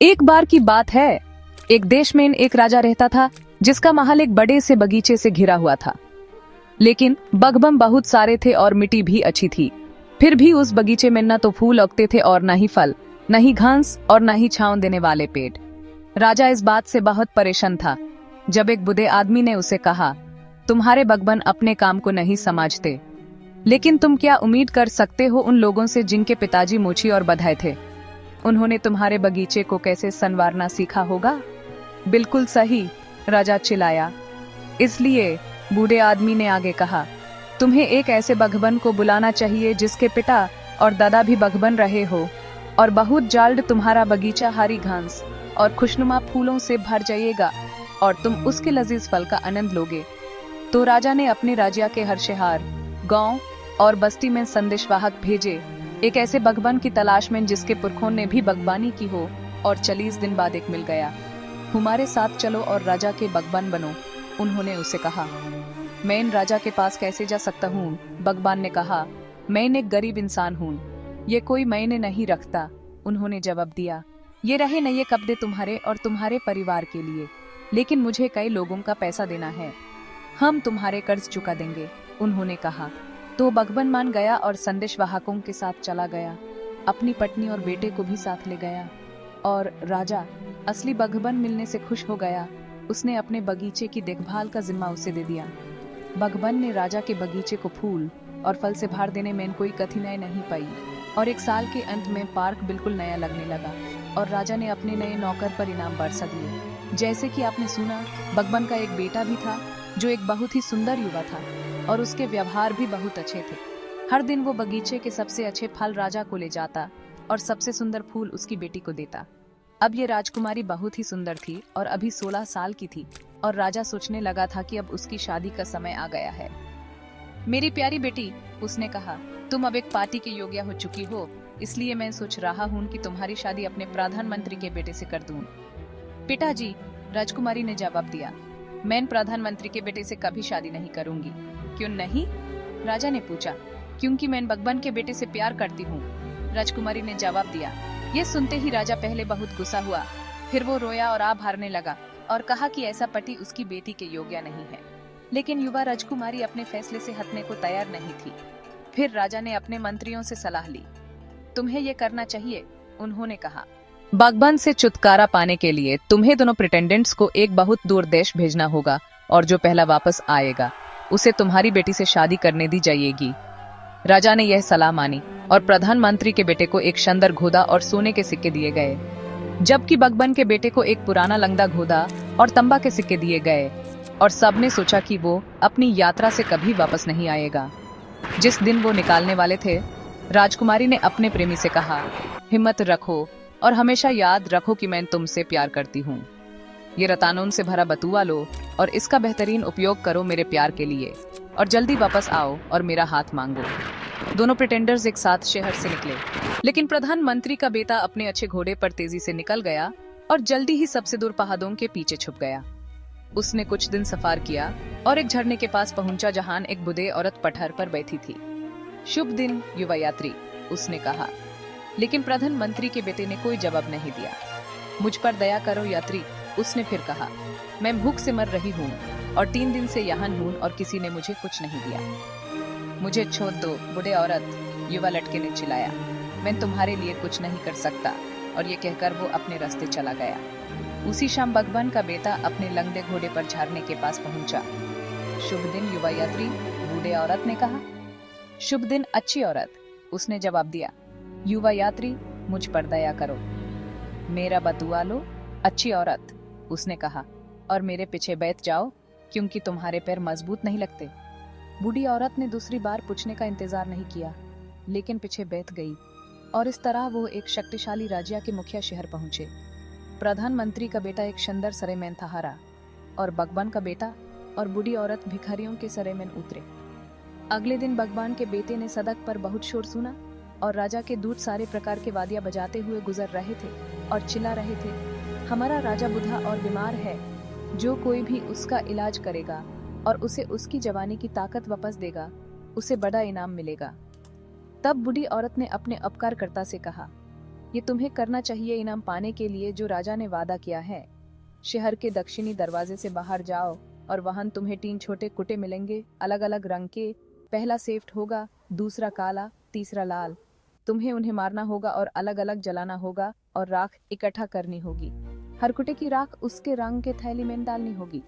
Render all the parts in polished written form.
एक बार की बात है, एक देश में एक राजा रहता था जिसका महल एक बड़े से बगीचे से घिरा हुआ था। लेकिन बगबम बहुत सारे थे और मिट्टी भी अच्छी थी। फिर भी उस बगीचे में न तो फूल उगते थे और न ही फल, न ही घास और न ही छांव देने वाले पेड़। राजा इस बात से बहुत परेशान था जब एक बूढ़े आदमी ने उसे कहा, तुम्हारे बगबन अपने काम को नहीं समझते, लेकिन तुम क्या उम्मीद कर सकते हो उन लोगों से जिनके पिताजी मोची और बधाए थे? उन्होंने तुम्हारे बगीचे को कैसे संवारना सीखा होगा? बिल्कुल सही, राजा चिल्लाया। इसलिए बूढ़े आदमी ने आगे कहा, तुम्हें एक ऐसे बगबन को बुलाना चाहिए जिसके पिता और दादा भी बगबन रहे हो, और बहुत जल्द तुम्हारा बगीचा हरी घास और खुशनुमा फूलों से भर जाएगा और तुम उसके लजीज फल का आनंद लोगे। तो राजा ने अपने राज्य के हर शहर, गांव और बस्ती में संदेशवाहक भेजे, एक ऐसे बगबन की तलाश में जिसके पुरखों ने भी बागबानी की हो। और 40 दिन बाद एक मिल गया। हमारे साथ चलो और राजा के बगबान बनो, उन्होंने उसे कहा। मैं इन राजा के पास कैसे जा सकता हूँ? बगबान ने कहा, मैं एक गरीब इंसान हूँ, ये कोई मैंने नहीं रखता, उन्होंने जवाब दिया। ये रहे नए कपड़े तुम्हारे और तुम्हारे परिवार के लिए, लेकिन मुझे कई लोगों का पैसा देना है, हम तुम्हारे कर्ज चुका देंगे, उन्होंने कहा। तो बगबन मान गया और संदेशवाहकों के साथ चला गया, अपनी पत्नी और बेटे को भी साथ ले गया। और राजा असली बगबन मिलने से खुश हो गया। उसने अपने बगीचे की देखभाल का जिम्मा उसे दे दिया। बगबन ने राजा के बगीचे को फूल और फल से भर देने में कोई कठिनाई नहीं पाई, और एक साल के अंत में पार्क बिल्कुल नया लगने लगा और राजा ने अपने नए नौकर पर इनाम बरसा दिए। जैसे कि आपने सुना, बगबन का एक बेटा भी था जो एक बहुत ही सुंदर युवा था और उसके व्यवहार भी बहुत अच्छे थे। हर दिन वो बगीचे के सबसे अच्छे फल राजा को ले जाता और सबसे सुंदर फूल उसकी बेटी को देता। अब ये राजकुमारी बहुत ही सुंदर थी और अभी 16 साल की थी, और राजा सोचने लगा था कि अब उसकी शादी का समय आ गया है। मेरी प्यारी बेटी, उसने कहा, तुम अब एक पार्टी के योग्य हो चुकी हो, इसलिए मैं सोच रहा हूँ कि तुम्हारी शादी अपने प्रधानमंत्री के बेटे से कर दूं। पिताजी, राजकुमारी ने जवाब दिया, मैं प्रधानमंत्री के बेटे से कभी शादी नहीं करूंगी। क्यों नहीं? राजा ने पूछा। क्योंकि मैं बगबन के बेटे से प्यार करती हूँ, राजकुमारी ने जवाब दिया। ये सुनते ही राजा पहले बहुत गुस्सा हुआ, फिर वो रोया और आह भरने लगा और कहा कि ऐसा पति उसकी बेटी के योग्य नहीं है। लेकिन युवा राजकुमारी अपने फैसले से हटने को तैयार नहीं थी। फिर राजा ने अपने मंत्रियों से सलाह ली। तुम्हें ये करना चाहिए, उन्होंने कहा। बगबन से छुटकारा पाने के लिए तुम्हें दोनों प्रिटेंडेंट्स को एक बहुत दूर देश भेजना होगा, और जो पहला वापस आएगा उसे तुम्हारी बेटी से शादी करने दी जाएगी। राजा ने यह सलाह मानी और प्रधानमंत्री के बेटे को एक शानदार घोड़ा और सोने के सिक्के दिए गए, जबकि बगबन के बेटे को एक पुराना लंगड़ा घोड़ा और तंबा के सिक्के दिए गए। और सबने सोचा कि वो अपनी यात्रा से कभी वापस नहीं आएगा। जिस दिन वो निकालने वाले थे, राजकुमारी ने अपने प्रेमी से कहा, हिम्मत रखो और हमेशा याद रखो कि मैं तुमसे प्यार करती हूँ। ये रतानून से भरा बटुआ लो और इसका बेहतरीन उपयोग करो मेरे प्यार के लिए, और जल्दी वापस आओ और मेरा हाथ मांगो। दोनों प्रिटेंडर्स एक साथ शहर से निकले, लेकिन प्रधानमंत्री का बेटा अपने अच्छे घोड़े पर तेजी से निकल गया और जल्दी ही सबसे दूर पहाड़ों के पीछे छुप गया। उसने कुछ दिन सफर किया और एक झरने के पास पहुंचा जहां एक बूढ़ी औरत पठार पर बैठी थी। शुभ दिन युवा यात्री, उसने कहा, लेकिन प्रधानमंत्री के बेटे ने कोई जवाब नहीं दिया। मुझ पर दया करो यात्री, उसने फिर कहा, मैं भूख से मर रही हूँ और 3 दिन से यहाँ हूँ और किसी ने मुझे कुछ नहीं दिया। मुझे छोड़ दो बूढ़े औरत, युवा लड़के ने चिल्लाया, मैं तुम्हारे लिए कुछ नहीं कर सकता, और ये कहकर वो अपने रास्ते चला गया। उसी शाम बगबन का बेटा अपने लंगड़े घोड़े पर झरने के पास पहुंचा। शुभ दिन युवा यात्री, बूढ़े औरत ने कहा। शुभ दिन अच्छी औरत, उसने जवाब दिया। युवा यात्री, मुझ पर दया करो, मेरा बटुआ लो, अच्छी औरत, उसने कहा, और मेरे पीछे बैठ जाओ क्योंकि तुम्हारे पैर मजबूत नहीं लगते। बूढ़ी औरत ने दूसरी बार पूछने का इंतजार नहीं किया, लेकिन पीछे बैठ गई, और इस तरह वो एक शक्तिशाली राज्य के मुख्य शहर पहुंचे। प्रधानमंत्री का बेटा एक शानदार सरे में था हारा, और बगबन का बेटा और बूढ़ी औरत भिखारियों के सरे में उतरे। अगले दिन बगबान के बेटे ने सड़क पर बहुत शोर सुना और राजा के दूत सारे प्रकार के वादियां बजाते हुए गुजर रहे थे और चिल्ला रहे थे, हमारा राजा बूढ़ा और बीमार है, जो कोई भी उसका इलाज करेगा और उसे उसकी जवानी की ताकत वापस देगा, उसे बड़ा इनाम मिलेगा। तब बूढ़ी औरत ने अपने उपकारकर्ता से कहा, ये तुम्हें करना चाहिए इनाम पाने के लिए जो राजा ने वादा किया है। शहर के दक्षिणी दरवाजे से बाहर जाओ और वहां तुम्हें 3 छोटे कुत्ते मिलेंगे, अलग अलग रंग के। पहला सेफ्ट होगा, दूसरा काला, तीसरा लाल। तुम्हें उन्हें मारना होगा और अलग अलग जलाना होगा और राख इकट्ठा करनी होगी। हर कुत्ते की राख उसके रंग के थैली में डालनी होगी।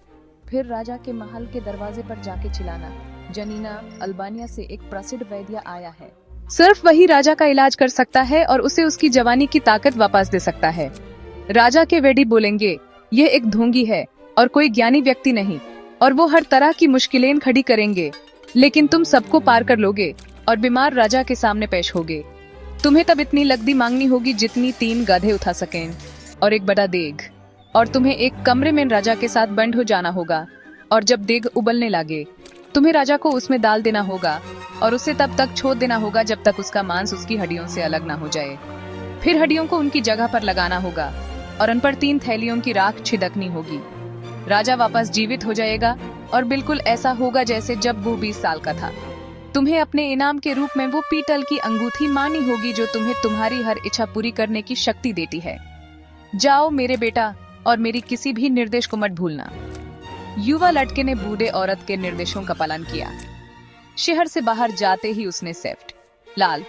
फिर राजा के महल के दरवाजे पर जाके चिल्लाना, जनीना, अल्बानिया से एक प्रसिद्ध वैद्य आया है। सिर्फ वही राजा का इलाज कर सकता है और उसे उसकी जवानी की ताकत वापस दे सकता है। राजा के वेडी बोलेंगे, यह एक ढोंगी है और कोई ज्ञानी व्यक्ति नहीं, और वो हर तरह की मुश्किलें खड़ी करेंगे, लेकिन तुम सबको पार कर लोगे और बीमार राजा के सामने पेश होगे। तुम्हें तब इतनी लकड़ी मांगनी होगी जितनी 3 गधे उठा सकें और एक बड़ा देग, और तुम्हें एक कमरे में राजा के साथ बंद हो जाना होगा। और जब देग उबलने लगे तुम्हें राजा को उसमें डाल देना होगा और उसे तब तक छोड़ देना होगा जब तक उसका मांस उसकी हड्डियों से अलग ना हो जाए। फिर हड्डियों को उनकी जगह पर लगाना होगा और उन पर 3 थैलियों की राख छिड़कनी होगी। राजा वापस जीवित हो जाएगा और बिल्कुल ऐसा होगा जैसे जब वो 20 साल का था। तुम्हें अपने इनाम के रूप में वो पीतल की अंगूठी मानी होगी जो तुम्हें तुम्हारी हर इच्छा पूरी करने की शक्ति देती है। जाओ मेरे बेटा, और मेरी किसी भी निर्देश को मत भूलना। युवा लड़के ने बूढ़े औरत के निर्देशों का पालन किया। शहर से बाहर जाते ही उसने सेफ्ट, लाल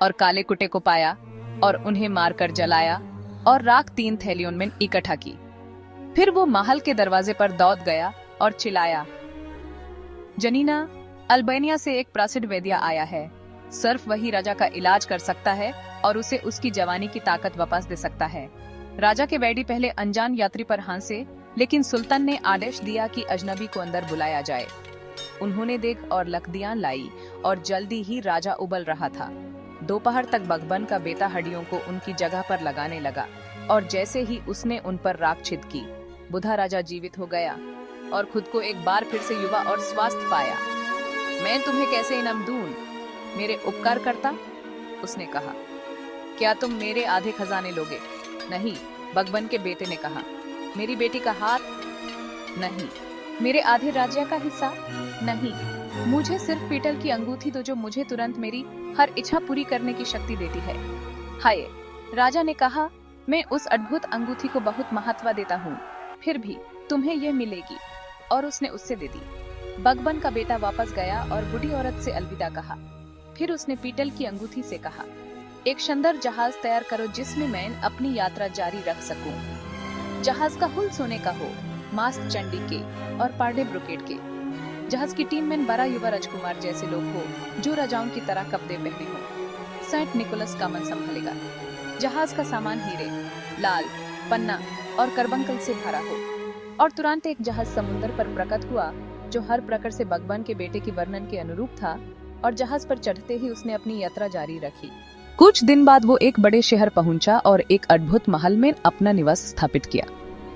और काले कुत्ते को पाया और उन्हें मारकर जलाया और राख 3 थैलियों में इकट्ठा की। फिर वो महल के दरवाजे पर दौड़ गया और चिल्लाया, जनीना, अल्बानिया से एक प्रसिद्ध वैद्य आया है। सिर्फ वही राजा का इलाज कर सकता है और उसे उसकी जवानी की ताकत वापस दे सकता है। राजा के वैडी पहले अनजान यात्री पर हंसे, लेकिन सुल्तान ने आदेश दिया कि अजनबी को अंदर बुलाया जाए। उन्होंने देग और लकड़ियां लाई और जल्दी ही राजा उबल रहा था। दोपहर तक बगबन का बेटा हड्डियों को उनकी जगह पर लगाने लगा और जैसे ही उसने उन पर राख छिड़की, बुढ़ा राजा जीवित हो गया और खुद को एक बार फिर से युवा और स्वस्थ पाया। मैं तुम्हें कैसे इनाम दूं, मेरे उपकार करता, उसने कहा। क्या तुम मेरे आधे खजाने लोगे? नहीं, बगबन के बेटे ने कहा। मेरी बेटी का हाथ? नहीं। मेरे आधे राज्य का हिस्सा? नहीं। मुझे सिर्फ पीतल की अंगूठी दो जो मुझे तुरंत मेरी हर इच्छा पूरी करने की शक्ति देती है। हाय, राजा ने कहा, मैं उस अद्भुत अंगूठी को बहुत महत्व देता हूँ, फिर भी तुम्हें ये मिलेगी, और उसने उससे दे दी। बगबन का बेटा वापस गया और बूढ़ी औरत से अलविदा कहा। फिर उसने पीतल की अंगूठी से कहा, एक शानदार जहाज तैयार करो जिसमें मैं अपनी यात्रा जारी रख सकूं। जहाज का हुल सोने का हो, मास्ट चंडी के और पार्डे ब्रोकेड के। जहाज की टीम में बड़ा युवा राजकुमार जैसे लोग हो जो राजाओं की तरह कपड़े पहने हो। सेंट निकोलस का मन संभालेगा। जहाज का सामान हीरे, लाल, पन्ना और करबंकल से भरा हो। और तुरंत एक जहाज समुद्र पर प्रकट हुआ जो हर प्रकार से बगबन के बेटे की वर्णन के अनुरूप था, और जहाज पर चढ़ते ही उसने अपनी यात्रा जारी रखी। कुछ दिन बाद वो एक बड़े शहर पहुंचा और एक अद्भुत महल में अपना निवास स्थापित किया।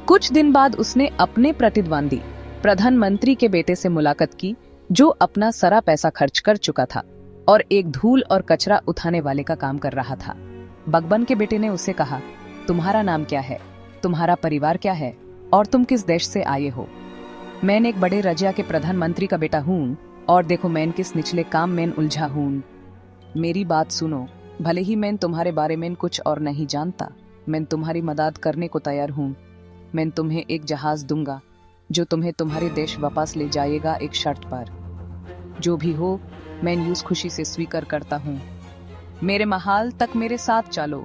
कुछ दिन बाद उसने अपने प्रतिद्वंदी प्रधानमंत्री के बेटे से मुलाकात की जो अपना सारा पैसा खर्च कर चुका था और एक धूल और कचरा उठाने वाले का काम कर रहा था। बगबन के बेटे ने उसे कहा, तुम्हारा नाम क्या है, तुम्हारा परिवार क्या है और तुम किस देश से आए हो? मैं एक बड़े राज्य के प्रधानमंत्री का बेटा हूँ और देखो मैं किस निचले काम में उलझा हूँ। मेरी बात सुनो, भले ही मैं तुम्हारे बारे में कुछ और नहीं जानता, मैं तुम्हारी मदद करने को तैयार हूँ। मैं तुम्हें एक जहाज दूंगा जो तुम्हें तुम्हारे देश वापस ले जाएगा, एक शर्त पर। जो भी हो, मैं यूं खुशी से स्वीकार करता हूँ। मेरे महल तक मेरे साथ चलो।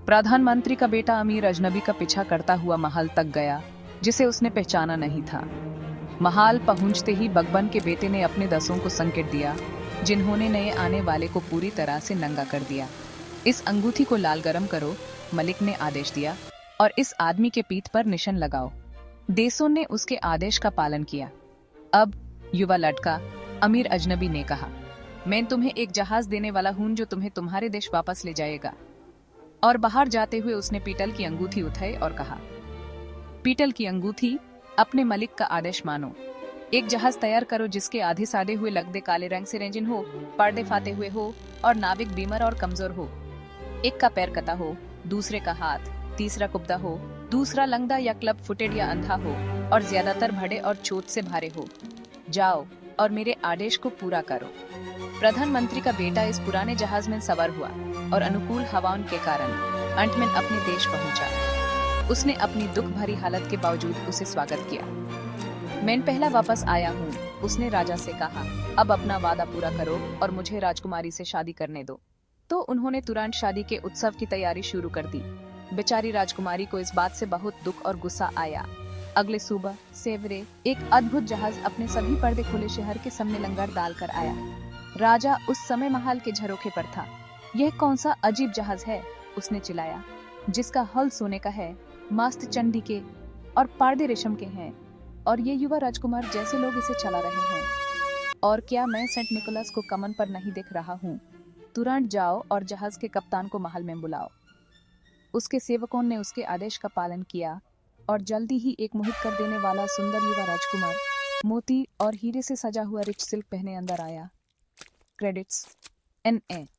प्रधानमंत्री का बेटा अमीर अजनबी का पीछा करता हुआ महल तक गया जिसे उसने पहचाना नहीं था। महल पहुंचते ही बगबन के बेटे ने अपने दसों को संकेत दिया जिन्होंने नए आने वाले को पूरी तरह से नंगा कर दिया। इस अंगूठी को लाल गरम करो, मलिक ने आदेश दिया, और इस आदमी के पीठ पर निशान लगाओ। देशों ने उसके आदेश का पालन किया। अब युवा लड़का अमीर अजनबी ने कहा, मैं तुम्हें एक जहाज देने वाला हूं जो तुम्हें तुम्हारे देश वापस ले जाएगा। और बाहर जाते हुए उसने पीतल की अंगूठी उठाई और कहा, पीतल की अंगूठी, अपने मलिक का आदेश मानो। एक जहाज तैयार करो जिसके आधे सादे हुए लगदे काले रंग से रेंजिन हो, पर्दे फाते हुए हो और नाविक बीमार और कमजोर हो। एक का पैर कटा हो, दूसरे का हाथ, तीसरा कुब्दा हो, दूसरा लंगड़ा या क्लब फुटेड या अंधा हो और ज्यादातर भड़े और चोट से भारे हो। जाओ और मेरे आदेश को पूरा करो। प्रधानमंत्री का बेटा इस पुराने जहाज में सवार हुआ और अनुकूल हवाओं के कारण अंत में अपने देश पहुंचा। उसने अपनी दुख भरी हालत के बावजूद उसे स्वागत किया। मैं पहला वापस आया हूँ, उसने राजा से कहा। अब अपना वादा पूरा करो और मुझे राजकुमारी से शादी करने दो। तो उन्होंने तुरंत शादी के उत्सव की तैयारी शुरू कर दी। बेचारी राजकुमारी को इस बात से बहुत दुख और गुस्सा आया। अगले सुबह सवेरे एक अद्भुत जहाज अपने सभी पर्दे खुले शहर के सामने लंगर डालकर आया। राजा उस समय महल के झरोखे पर था। यह कौन सा अजीब जहाज है, उसने चिल्लाया, जिसका हल सोने का है, मास्त चांदी के और पर्दे रेशम के हैं, और ये युवा राजकुमार जैसे लोग इसे चला रहे हैं। और क्या मैं सेंट निकोलस को कमन पर नहीं देख रहा हूँ? तुरंत जाओ और जहाज के कप्तान को महल में बुलाओ। उसके सेवकों ने उसके आदेश का पालन किया और जल्दी ही एक मोहित कर देने वाला सुंदर युवा राजकुमार मोती और हीरे से सजा हुआ रिच सिल्क पहने अंदर आया। Credits NA